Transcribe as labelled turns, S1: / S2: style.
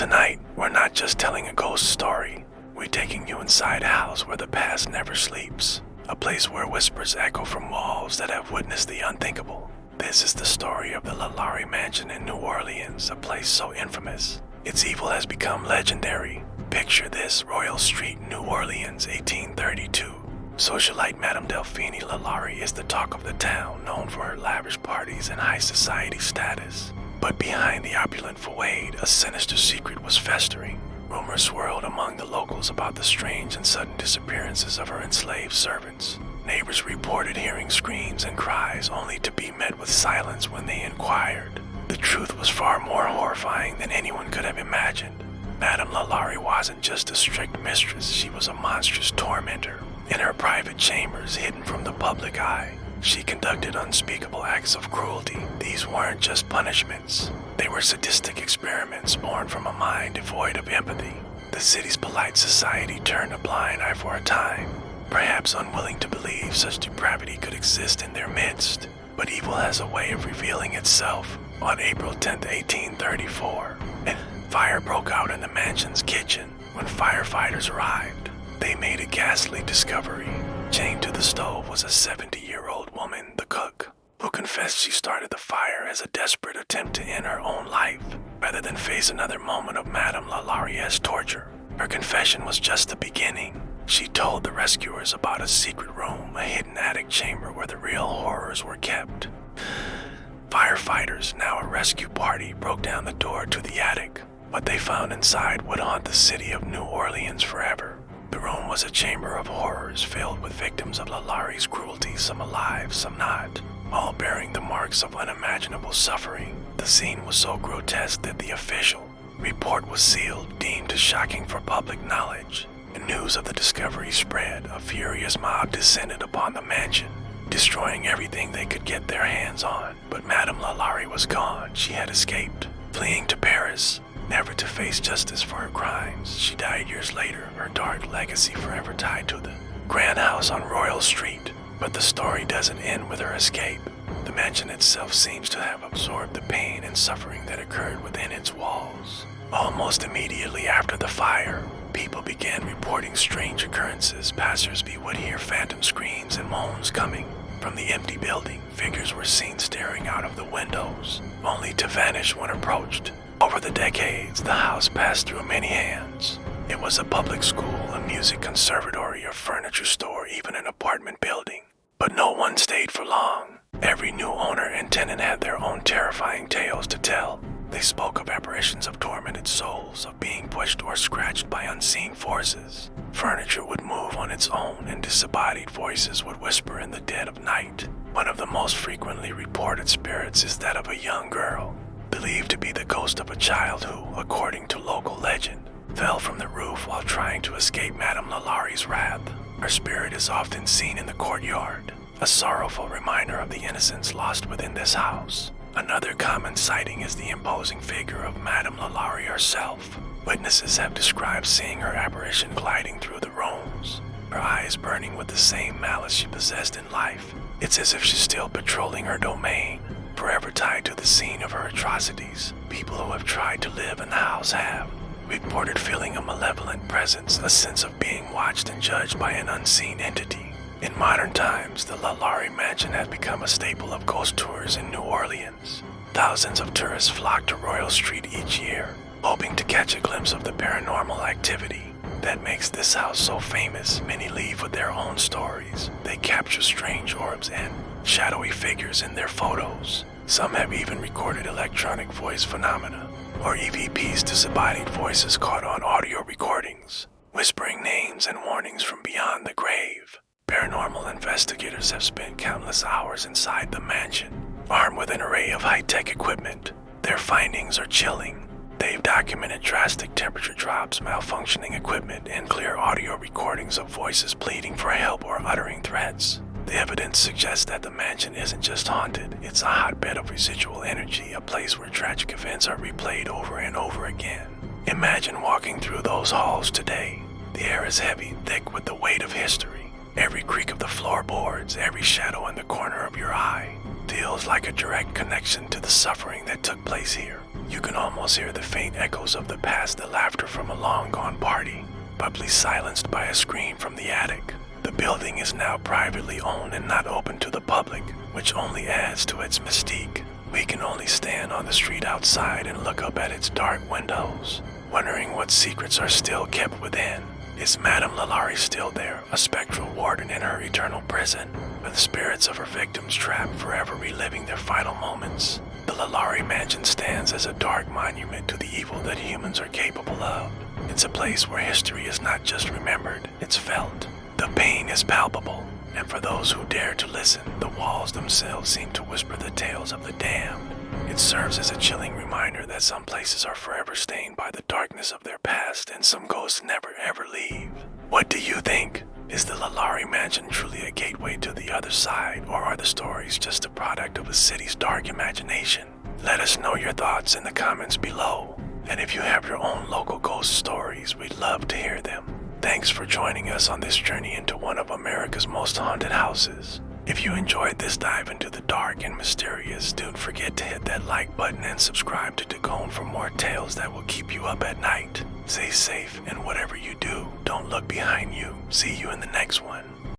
S1: Tonight, we're not just telling a ghost story. We're taking you inside a house where the past never sleeps. A place where whispers echo from walls that have witnessed the unthinkable. This is the story of the LaLaurie Mansion in New Orleans, a place so infamous, its evil has become legendary. Picture this: Royal Street, New Orleans, 1832. Socialite Madame Delphine LaLaurie is the talk of the town, known for her lavish parties and high society status. But behind the opulent facade, a sinister secret was festering. Rumors swirled among the locals about the strange and sudden disappearances of her enslaved servants. Neighbors reported hearing screams and cries, only to be met with silence when they inquired. The truth was far more horrifying than anyone could have imagined. Madame LaLaurie wasn't just a strict mistress, she was a monstrous tormentor. In her private chambers, hidden from the public eye, she conducted unspeakable acts of cruelty. These weren't just punishments. They were sadistic experiments born from a mind devoid of empathy. The city's polite society turned a blind eye for a time, perhaps unwilling to believe such depravity could exist in their midst. But evil has a way of revealing itself. On April 10, 1834, a fire broke out in the mansion's kitchen. When firefighters arrived, they made a ghastly discovery. Chained to the stove was a 70-year-old woman, the cook, who confessed she started the fire as a desperate attempt to end her own life, rather than face another moment of Madame LaLaurie's torture. Her confession was just the beginning. She told the rescuers about a secret room, a hidden attic chamber where the real horrors were kept. Firefighters, now a rescue party, broke down the door to the attic. What they found inside would haunt the city of New Orleans forever. The room was a chamber of horrors filled with victims of LaLaurie's cruelty, some alive, some not, all bearing the marks of unimaginable suffering. The scene was so grotesque that the official report was sealed, deemed too shocking for public knowledge. The news of the discovery spread. A furious mob descended upon the mansion, destroying everything they could get their hands on. But Madame LaLaurie was gone. She had escaped, fleeing to Paris, never to face justice for her crimes. She died years later, her dark legacy forever tied to the grand house on Royal Street. But the story doesn't end with her escape. The mansion itself seems to have absorbed the pain and suffering that occurred within its walls. Almost immediately after the fire, people began reporting strange occurrences. Passersby would hear phantom screams and moans coming from the empty building. Figures were seen staring out of the windows, only to vanish when approached. Over the decades, the house passed through many hands. It was a public school, a music conservatory, a furniture store, even an apartment building. But no one stayed for long. Every new owner and tenant had their own terrifying tales to tell. They spoke of apparitions of tormented souls, of being pushed or scratched by unseen forces. Furniture would move on its own, and disembodied voices would whisper in the dead of night. One of the most frequently reported spirits is that of a young girl, believed to be the ghost of a child who, according to local legend, fell from the roof while trying to escape Madame LaLaurie's wrath. Her spirit is often seen in the courtyard, a sorrowful reminder of the innocence lost within this house. Another common sighting is the imposing figure of Madame LaLaurie herself. Witnesses have described seeing her apparition gliding through the rooms, her eyes burning with the same malice she possessed in life. It's as if she's still patrolling her domain, forever tied to the scene of her atrocities. People who have tried to live in the house have reported feeling a malevolent presence, a sense of being watched and judged by an unseen entity. In modern times, the LaLaurie Mansion has become a staple of ghost tours in New Orleans. Thousands of tourists flock to Royal Street each year, hoping to catch a glimpse of the paranormal activity that makes this house so famous. Many leave with their own stories. They capture strange orbs and shadowy figures in their photos. Some have even recorded electronic voice phenomena, or EVPs, disembodied voices caught on audio recordings, whispering names and warnings from beyond the grave. Paranormal investigators have spent countless hours inside the mansion, armed with an array of high-tech equipment. Their findings are chilling. They've documented drastic temperature drops, malfunctioning equipment, and clear audio recordings of voices pleading for help or uttering threats. The evidence suggests that the mansion isn't just haunted, it's a hotbed of residual energy, a place where tragic events are replayed over and over again. Imagine walking through those halls today. The air is heavy, thick with the weight of history. Every creak of the floorboards, every shadow in the corner of your eye feels like a direct connection to the suffering that took place here. You can almost hear the faint echoes of the past, the laughter from a long-gone party, abruptly silenced by a scream from the attic. The building is now privately owned and not open to the public, which only adds to its mystique. We can only stand on the street outside and look up at its dark windows, wondering what secrets are still kept within. Is Madame LaLaurie still there, a spectral warden in her eternal prison, with the spirits of her victims trapped, forever reliving their final moments? The LaLaurie mansion stands as a dark monument to the evil that humans are capable of. It's a place where history is not just remembered, it's felt. The pain is palpable, and for those who dare to listen, the walls themselves seem to whisper the tales of the damned. It serves as a chilling reminder that some places are forever stained by the darkness of their past, and some ghosts never ever leave. What do you think? Is the LaLaurie mansion truly a gateway to the other side, or are the stories just a product of a city's dark imagination? Let us know your thoughts in the comments below. And if you have your own local ghost stories, we'd love to hear them. Thanks for joining us on this journey into one of America's most haunted houses. If you enjoyed this dive into the dark and mysterious, don't forget to hit that like button and subscribe to Dagone for more tales that will keep you up at night. Stay safe, and whatever you do, don't look behind you. See you in the next one.